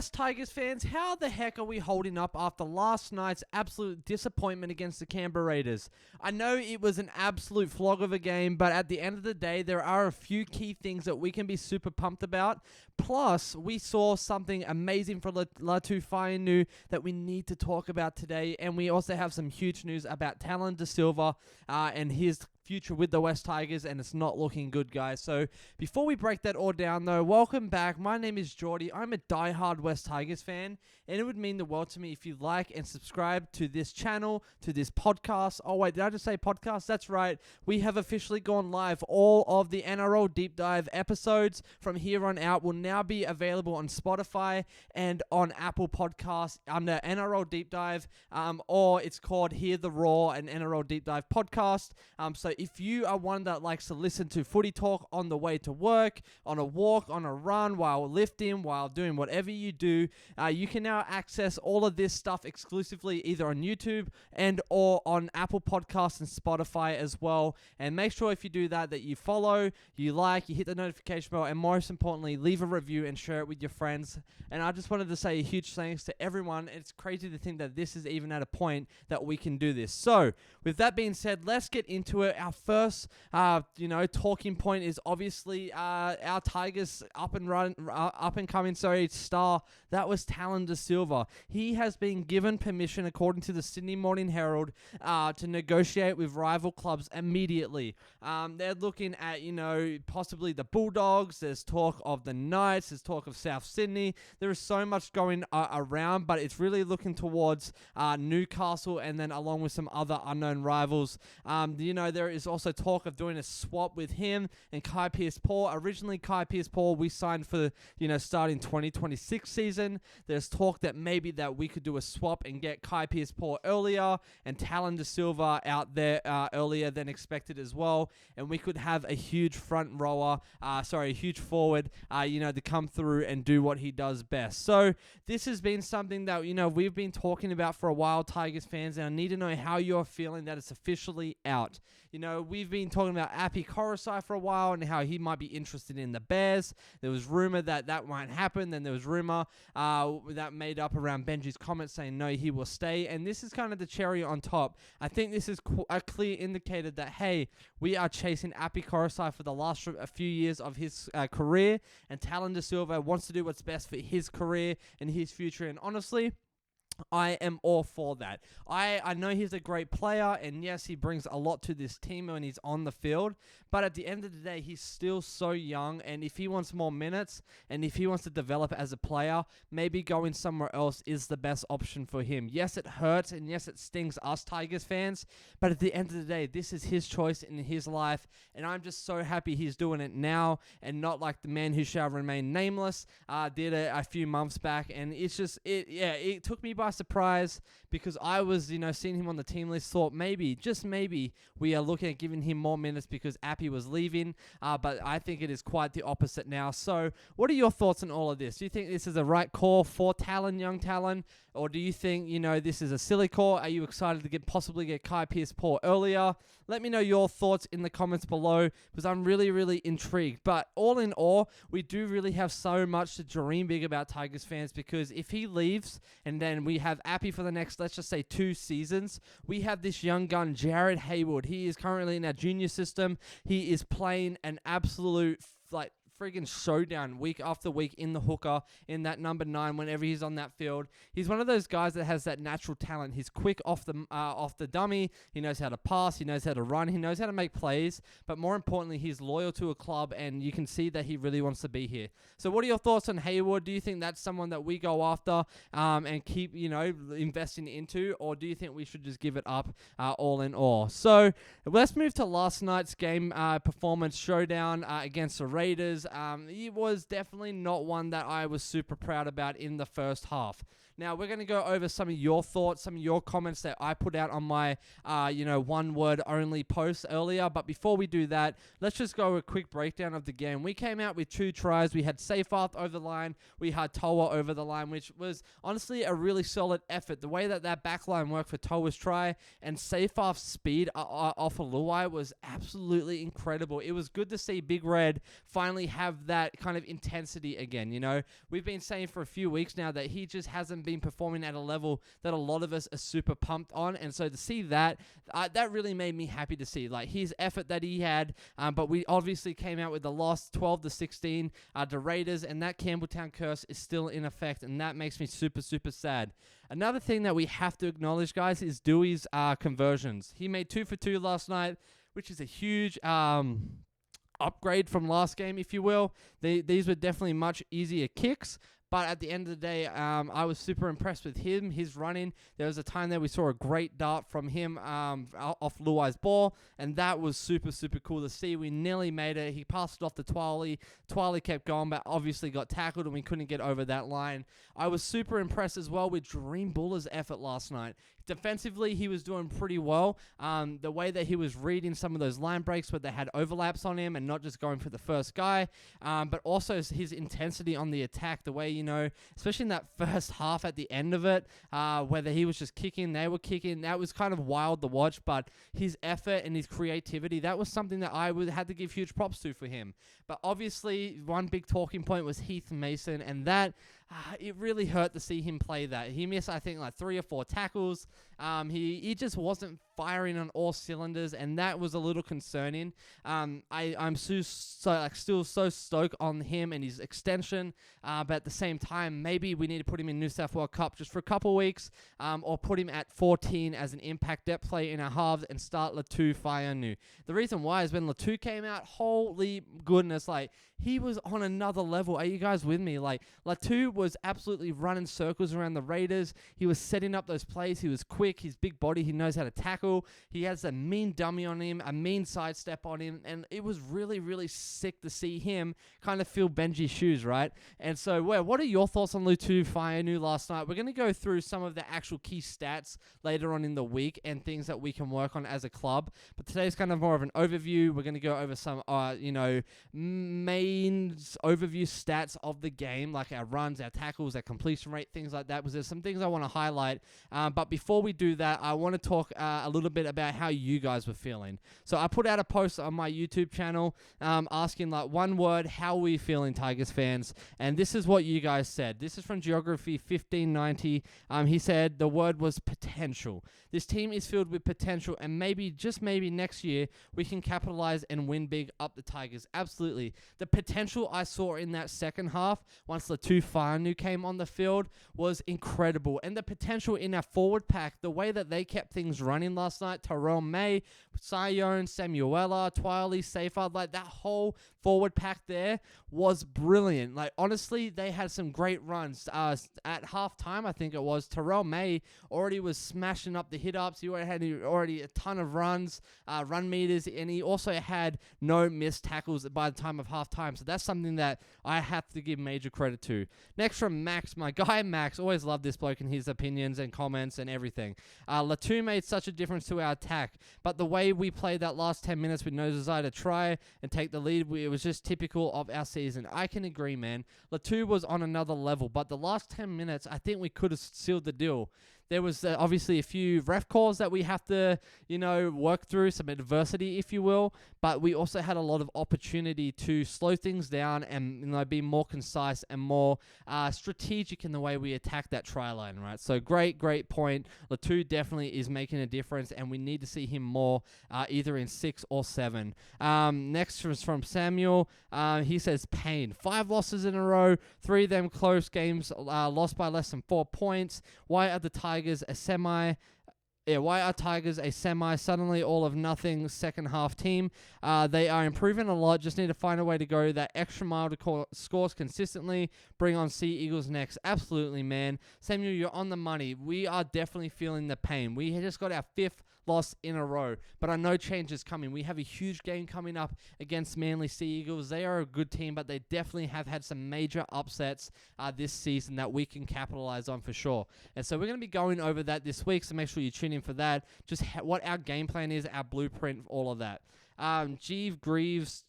West Tigers fans, how the heck are we holding up after last night's absolute disappointment against the Canberra Raiders? I know it was an absolute flog of a game, but at the end of the day, there are a few key things that we can be super pumped about. Plus, we saw something amazing for Latu Fainu that we need to talk about today, and we also have some huge news about Tallyn Da Silva and his future with the West Tigers, and it's not looking good, guys. So before we break that all down, though, welcome back. My name is Geordie. I'm a diehard West Tigers fan, and it would mean the world to me if you like and subscribe to this channel, to this podcast. Oh wait, did I just say podcast? That's right. We have officially gone live. All of the NRL Deep Dive episodes from here on out will now be available on Spotify and on Apple Podcasts under NRL Deep Dive, or it's called Hear the Raw, an NRL Deep Dive podcast. So if you are one that likes to listen to footy talk on the way to work, on a walk, on a run, while lifting, while doing whatever you do, you can now access all of this stuff exclusively either on YouTube and or on Apple Podcasts and Spotify as well. And make sure if you do that you follow, you like, you hit the notification bell, and most importantly, leave a review and share it with your friends. And I just wanted to say a huge thanks to everyone. It's crazy to think that this is even at a point that we can do this. So with that being said, let's get into it. Our first, talking point is obviously our Tigers up and coming star. That was Tallyn Da Silva. He has been given permission, according to the Sydney Morning Herald, to negotiate with rival clubs immediately. They're looking at, possibly the Bulldogs. There's talk of the Knights. There's talk of South Sydney. There is so much going around, but it's really looking towards Newcastle and then along with some other unknown rivals. There is also talk of doing a swap with him and Kai Pearce-Paul. Originally, Kai Pearce-Paul we signed for, starting 2026 season. There's talk that maybe that we could do a swap and get Kai Pearce-Paul earlier and Tallyn Da Silva out there earlier than expected as well. And we could have a huge a huge forward, to come through and do what he does best. So this has been something that, we've been talking about for a while, Tigers fans, and I need to know how you're feeling that it's officially out. We've been talking about Api Korosai for a while and how he might be interested in the Bears. There was rumor that might happen. Then there was rumor that made up around Benji's comments saying no, he will stay. And this is kind of the cherry on top. I think this is a clear indicator that, hey, we are chasing Api Korosai for the last few years of his career. And Tallyn Da Silva wants to do what's best for his career and his future. And honestly, I am all for that. I know he's a great player, and yes, he brings a lot to this team when he's on the field, but at the end of the day, he's still so young, and if he wants more minutes, and if he wants to develop as a player, maybe going somewhere else is the best option for him. Yes, it hurts, and yes, it stings us Tigers fans, but at the end of the day, this is his choice in his life, and I'm just so happy he's doing it now, and not like the man who shall remain nameless did a few months back, and it's just, it took me by surprise because I was, seeing him on the team list, thought maybe, just maybe, we are looking at giving him more minutes because Appy was leaving, but I think it is quite the opposite now. So what are your thoughts on all of this? Do you think this is a right call for young Tallyn, or do you think, this is a silly call? Are you excited to possibly get Kai Pearce-Paul earlier? Let me know your thoughts in the comments below because I'm really, really intrigued. But all in all, we do really have so much to dream big about Tigers fans because if he leaves and then we have Appy for the next, let's just say 2 seasons, we have this young gun, Jared Hayward. He is currently in our junior system. He is playing an absolute, friggin' showdown week after week in the hooker, in that number 9 whenever he's on that field. He's one of those guys that has that natural talent. He's quick off the dummy. He knows how to pass. He knows how to run. He knows how to make plays. But more importantly, he's loyal to a club, and you can see that he really wants to be here. So what are your thoughts on Hayward? Do you think that's someone that we go after and keep, investing into, or do you think we should just give it up all in all? So let's move to last night's game performance showdown against the Raiders. It was definitely not one that I was super proud about in the first half. Now, we're going to go over some of your thoughts, some of your comments that I put out on my, one-word only post earlier. But before we do that, let's just go a quick breakdown of the game. We came out with 2 tries. We had Seyfarth over the line. We had Toa over the line, which was honestly a really solid effort. The way that back line worked for Toa's try and Seyfarth's speed off of Luai was absolutely incredible. It was good to see Big Red finally have that kind of intensity again. You know, we've been saying for a few weeks now that he just hasn't been performing at a level that a lot of us are super pumped on, and so to see that, that really made me happy to see, like, his effort that he had, but we obviously came out with the loss 12-16 to Raiders, and that Campbelltown curse is still in effect, and that makes me super, super sad. Another thing that we have to acknowledge, guys, is Dewey's conversions. He made 2 for 2 last night, which is a huge upgrade from last game, if you will. These were definitely much easier kicks. But at the end of the day, I was super impressed with him, his running. There was a time there we saw a great dart from him off Luai's ball, and that was super, super cool to see. We nearly made it. He passed it off to Twali. Twali kept going, but obviously got tackled, and we couldn't get over that line. I was super impressed as well with Dream Buller's effort last night. Defensively, he was doing pretty well. The way that he was reading some of those line breaks where they had overlaps on him and not just going for the first guy, but also his intensity on the attack, the way, you know, especially in that first half at the end of it, whether he was just kicking, they were kicking, that was kind of wild to watch, but his effort and his creativity, that was something that I had to give huge props to for him. But obviously, one big talking point was Heath Mason, and that, it really hurt to see him play that. He missed, I think, like 3 or 4 tackles. He just wasn't firing on all cylinders, and that was a little concerning. I'm still so stoked on him and his extension, but at the same time, maybe we need to put him in New South Wales Cup just for a couple weeks, or put him at 14 as an impact depth play in our halves and start Latu Faianu. The reason why is when Latu came out, holy goodness, like, he was on another level. Are you guys with me? Like, Latu was absolutely running circles around the Raiders. He was setting up those plays. He was quick. His big body, he knows how to tackle. He has a mean dummy on him, a mean sidestep on him, and it was really, really sick to see him kind of fill Benji's shoes, right? And so, what are your thoughts on Latu Faianu last night? We're going to go through some of the actual key stats later on in the week and things that we can work on as a club, but today's kind of more of an overview. We're going to go over some, main overview stats of the game, like our runs, our tackles, our completion rate, things like that, because there's some things I want to highlight. But before we do that, I want to talk a little bit about how you guys were feeling. So I put out a post on my YouTube channel asking, like, one word, how are we feeling, Tigers fans? And this is what you guys said. This is from Geography 1590. He said the word was potential. This team is filled with potential, and maybe, just maybe next year, we can capitalize and win big up the Tigers. Absolutely. The potential I saw in that second half, once Latu Faianu came on the field, was incredible. And the potential in our forward pack, the way that they kept things running last night, Tyrell May, Sion, Samuela, Twiley, Safard, like, that whole forward pack there was brilliant. Like, honestly, they had some great runs. At halftime, I think it was, Tyrell May already was smashing up the hit-ups. He already had a ton of runs, run meters, and he also had no missed tackles by the time of halftime. So that's something that I have to give major credit to. Next from Max, my guy Max, always loved this bloke and his opinions and comments and everything. Latu made such a difference to our attack, but the way we played that last 10 minutes with no desire to try and take the lead, it was just typical of our season. I can agree, man. Latu was on another level, but the last 10 minutes, I think we could have sealed the deal. There was obviously a few ref calls that we have to, work through, some adversity, if you will. But we also had a lot of opportunity to slow things down and be more concise and more strategic in the way we attack that try line, right? So great point. Latu definitely is making a difference, and we need to see him more, either in 6 or 7. Next was from Samuel. He says, pain. 5 losses in a row, 3 of them close games, lost by less than 4 points. Why are the Tigers a semi suddenly all of nothing second half team? They are improving a lot, just need to find a way to go that extra mile to scores consistently. Bring on Sea Eagles next. Absolutely, man. Samuel, you're on the money. We are definitely feeling the pain. We just got our 5th loss in a row, but I know change is coming. We have a huge game coming up against Manly Sea Eagles. They are a good team, but they definitely have had some major upsets this season that we can capitalize on for sure. And so we're going to be going over that this week, so make sure you tune in for that. Just what our game plan is, our blueprint, all of that. Jeeve Greaves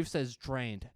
says drained.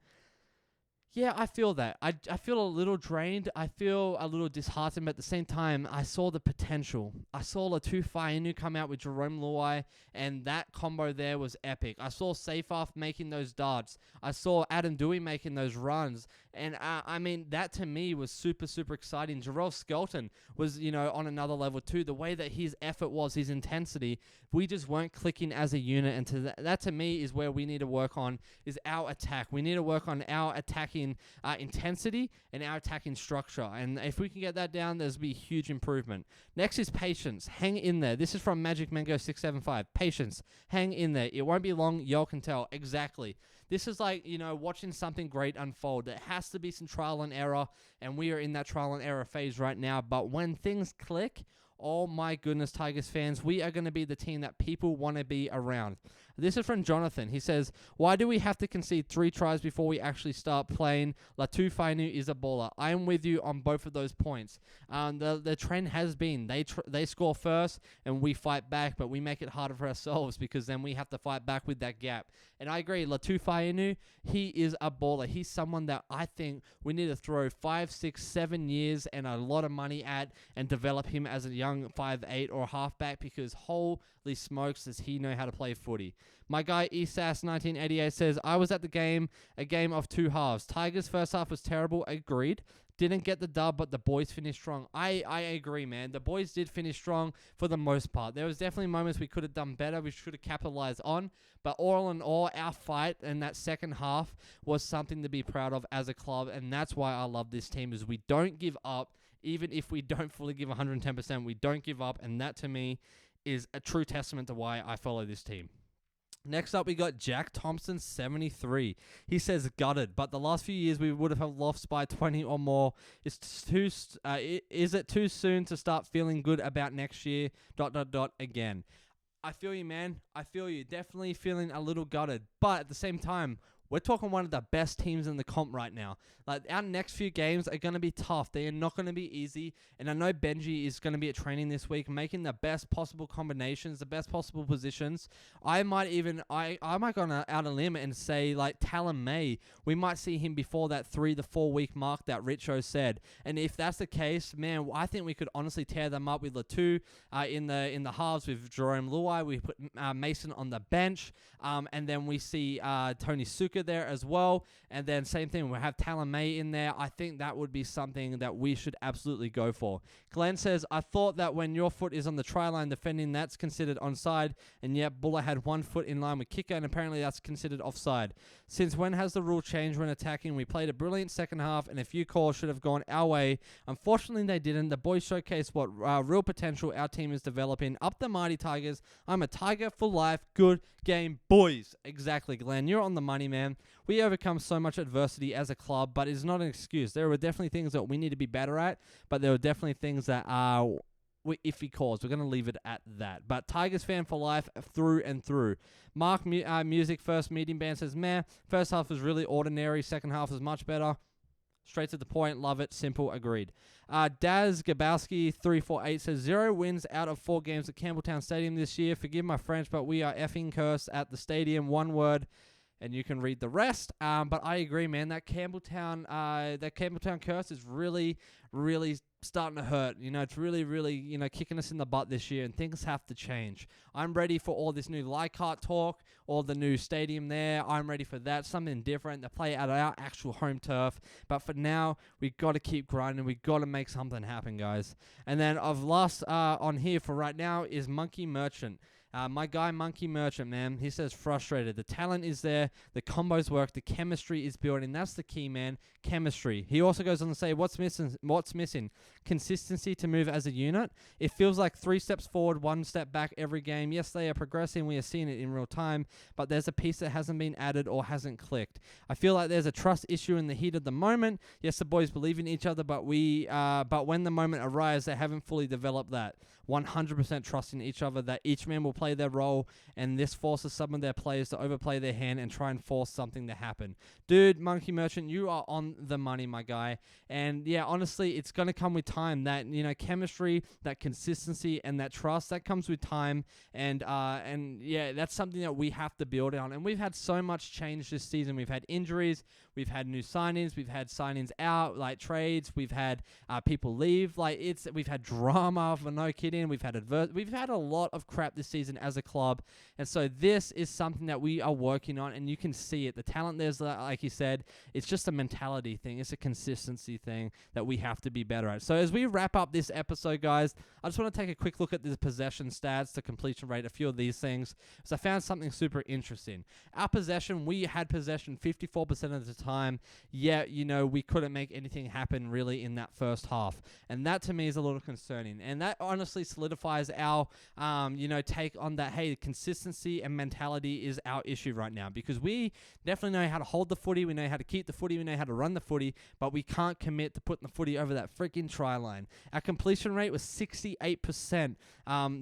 Yeah, I feel that. I feel a little drained. I feel a little disheartened, but at the same time, I saw the potential. I saw Latu Fainu come out with Jerome Luai, and that combo there was epic. I saw Seyfarth making those darts. I saw Adam Dewey making those runs. And, I mean, that to me was super, super exciting. Jarrell Skelton was, on another level too. The way that his effort was, his intensity, we just weren't clicking as a unit. And that to me is where we need to work on, is our attack. We need to work on our attacking intensity and our attacking structure. And if we can get that down, there's be huge improvement. Next is patience. Hang in there. This is from Magic Mango 675. Patience. Hang in there. It won't be long. Y'all can tell. Exactly. This is like, watching something great unfold. There has to be some trial and error, and we are in that trial and error phase right now. But when things click, oh my goodness, Tigers fans, we are going to be the team that people want to be around. This is from Jonathan. He says, why do we have to concede 3 tries before we actually start playing? Latu Fainu is a baller. I am with you on both of those points. The trend has been they score first and we fight back, but we make it harder for ourselves because then we have to fight back with that gap. And I agree, Latu Fainu, he is a baller. He's someone that I think we need to throw 5, 6, 7 years and a lot of money at and develop him as a young 5'8" or halfback because holy smokes does he know how to play footy. My guy ESAS1988 says, I was at the game, a game of 2 halves. Tigers first half was terrible, agreed. Didn't get the dub, but the boys finished strong. I agree, man. The boys did finish strong for the most part. There was definitely moments we could have done better, we should have capitalized on. But all in all, our fight in that second half was something to be proud of as a club, and that's why I love this team, is we don't give up. Even if we don't fully give 110%, we don't give up, and that to me is a true testament to why I follow this team. Next up, we got Jack Thompson, 73. He says, gutted, but the last few years we would have lost by 20 or more. Is it too soon to start feeling good about next year, ... again. I feel you, man. I feel you. Definitely feeling a little gutted, but at the same time, we're talking one of the best teams in the comp right now. Like, our next few games are going to be tough. They are not going to be easy. And I know Benji is going to be at training this week, making the best possible combinations, the best possible positions. I might go out a limb and say, like, Tallyn May, we might see him before that 3 to 4 week mark that Richo said. And if that's the case, man, I think we could honestly tear them up with Latu in the halves with Jerome Luai. We put Mason on the bench. And then we see Tony Suka there as well. And then same thing, we'll have Tallyn May in there. I think that would be something that we should absolutely go for. Glenn says, I thought that when your foot is on the try line defending, that's considered onside. And yet Buller had 1 foot in line with kicker, and apparently that's considered offside. Since when has the rule changed when attacking? We played a brilliant second half, and a few calls should have gone our way. Unfortunately, they didn't. The boys showcased what real potential our team is developing. Up the mighty Tigers. I'm a Tiger for life. Good game, boys. Exactly, Glenn. You're on the money, man. We overcome so much adversity as a club, but it's not an excuse. There were definitely things that we need to be better at, but there were definitely things that are iffy calls. We're going to leave it at that. But Tigers fan for life through and through. Mark Music First Meeting Band says, meh, first half was really ordinary. Second half was much better. Straight to the point. Love it. Simple. Agreed. Daz Gabowski 348 says 0 wins out of 4 games at Campbelltown Stadium this year. Forgive my French, but we are effing cursed at the stadium. One word, and you can read the rest. But I agree, man. That Campbelltown curse is really, really starting to hurt. It's really, really, kicking us in the butt this year, and things have to change. I'm ready for all this new Leichhardt talk, all the new stadium there. I'm ready for that. Something different to play at our actual home turf. But for now, we got to keep grinding. We got to make something happen, guys. And then of last on here for right now is Monkey Merchant. My guy, Monkey Merchant, man, he says frustrated. The talent is there. The combos work. The chemistry is building. That's the key, man. Chemistry. He also goes on to say, what's missing? Consistency to move as a unit. It feels like 3 steps forward, 1 step back every game. Yes, they are progressing. We are seeing it in real time. But there's a piece that hasn't been added or hasn't clicked. I feel like there's a trust issue in the heat of the moment. Yes, the boys believe in each other, but when the moment arrives, they haven't fully developed that. 100% trusting each other, that each man will play their role, and this forces some of their players to overplay their hand and try and force something to happen. Dude, Monkey Merchant, you are on the money, my guy. And yeah, honestly, it's going to come with time. That, chemistry, that consistency, and that trust, that comes with time. And yeah, that's something that we have to build on. And we've had so much change this season. We've had injuries, we've had new signings, we've had signings out, like trades, we've had people leave, we've had drama, for no kidding, we've had a lot of crap this season as a club. And so this is something that we are working on, and you can see it. The talent there's, like you said, it's just a mentality thing, it's a consistency thing that we have to be better at. So as we wrap up this episode, guys, I just want to take a quick look at the possession stats, the completion rate, a few of these things, because I found something super interesting. Our possession, we had possession 54% of the time, yet, we couldn't make anything happen really in that first half. And that to me is a little concerning. And that honestly solidifies our, take on that, hey, consistency and mentality is our issue right now, because we definitely know how to hold the footy, we know how to keep the footy, we know how to run the footy, but we can't commit to putting the footy over that freaking try line. Our completion rate was 68%.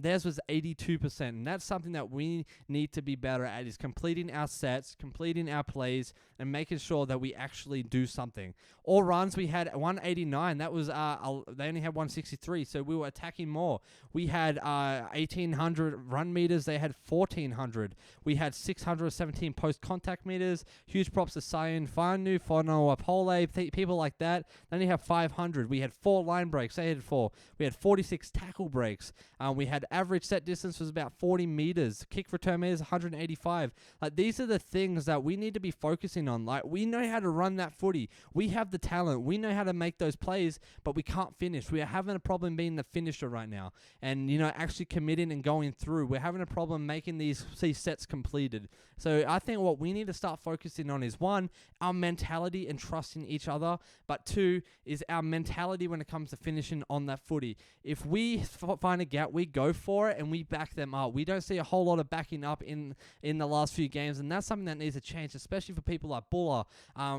Theirs was 82%. And that's something that we need to be better at, is completing our sets, completing our plays, and making sure that we actually do something. All runs, we had 189. That was, they only had 163, so we were attacking more. We had 1,800 run meters. They had 1,400. We had 617 post-contact meters. Huge props to Sion, Fanu, Fono, Apole, people like that. They only have 500. We had 4 line breaks. They had 4. We had 46 tackle breaks. We had average set distance was about 40 meters. Kick return meters, 185. These are the things that we need to be focusing on. We know how to run that footy. We have the talent. We know how to make those plays, but we can't finish. We are having a problem being the finisher right now, and actually committing and going through. We're having a problem making these sets completed. So I think what we need to start focusing on is, 1, our mentality and trusting each other, but 2 is our mentality when it comes to finishing on that footy. If we find a gap, we go for it and we back them up. We don't see a whole lot of backing up in the last few games, and that's something that needs to change, especially for people like Buller.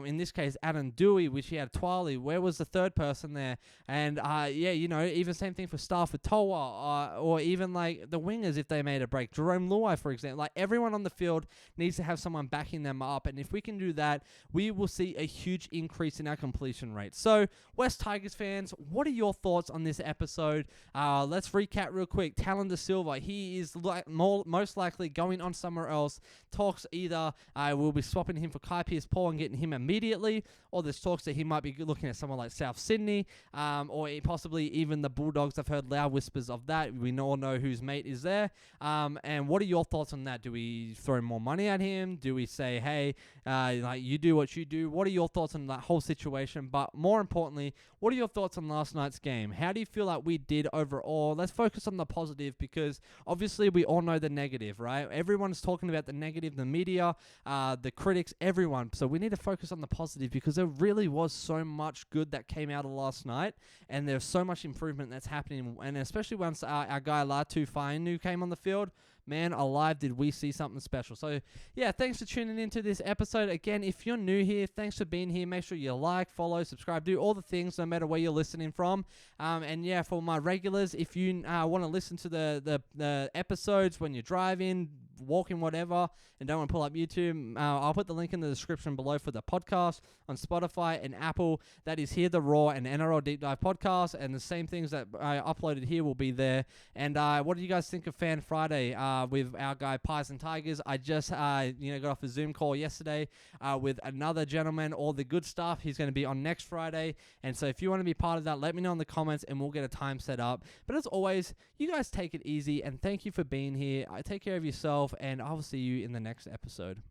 In this case, Adam Dewey, which he had Twali. Where was the third person there? And even same thing for staff with Toa, or even the wingers if they made a break. Jerome Luai, for example. Everyone on the field needs to have someone backing them up, and if we can do that, we will see a huge increase in our completion rate. So, West Tigers fans, what are your thoughts on this episode? Let's recap real quick. Tallyn Da Silva, he is most likely going on somewhere else. Talks either we'll be swapping him for Kai Pearce-Paul and getting him immediately, or there's talks that he might be looking at someone like South Sydney, or possibly even the Bulldogs. I've heard loud whispers of that. We all know whose mate is there. And what are your thoughts on that? Do we throw more money at him? Do we say, hey, you do what you do? What are your thoughts on that whole situation? But more importantly, what are your thoughts on last night's game? How do you feel like we did overall? Let's focus on the positive, because obviously we all know the negative, right? Everyone's talking about the negative, the media, the critics, everyone. So we need to focus on the positive, because there really was so much good that came out of last night, and there's so much improvement that's happening. And especially once our guy Latu Fainu came on the field, man alive, did we see something special. So yeah, thanks for tuning into this episode. Again, if you're new here, thanks for being here. Make sure you like, follow, subscribe, do all the things no matter where you're listening from. And yeah, for my regulars, if you want to listen to the episodes when you're driving, walking, whatever, and don't want to pull up YouTube, I'll put the link in the description below for the podcast on Spotify and Apple. That is Hear the Raw and NRL Deep Dive podcast, and the same things that I uploaded here will be there. And what do you guys think of Fan Friday with our guy Pies and Tigers? I just got off a Zoom call yesterday with another gentleman, all the good stuff. He's going to be on next Friday, and so if you want to be part of that, let me know in the comments and we'll get a time set up. But as always, you guys take it easy, and thank you for being here. Take care of yourself, and I'll see you in the next episode.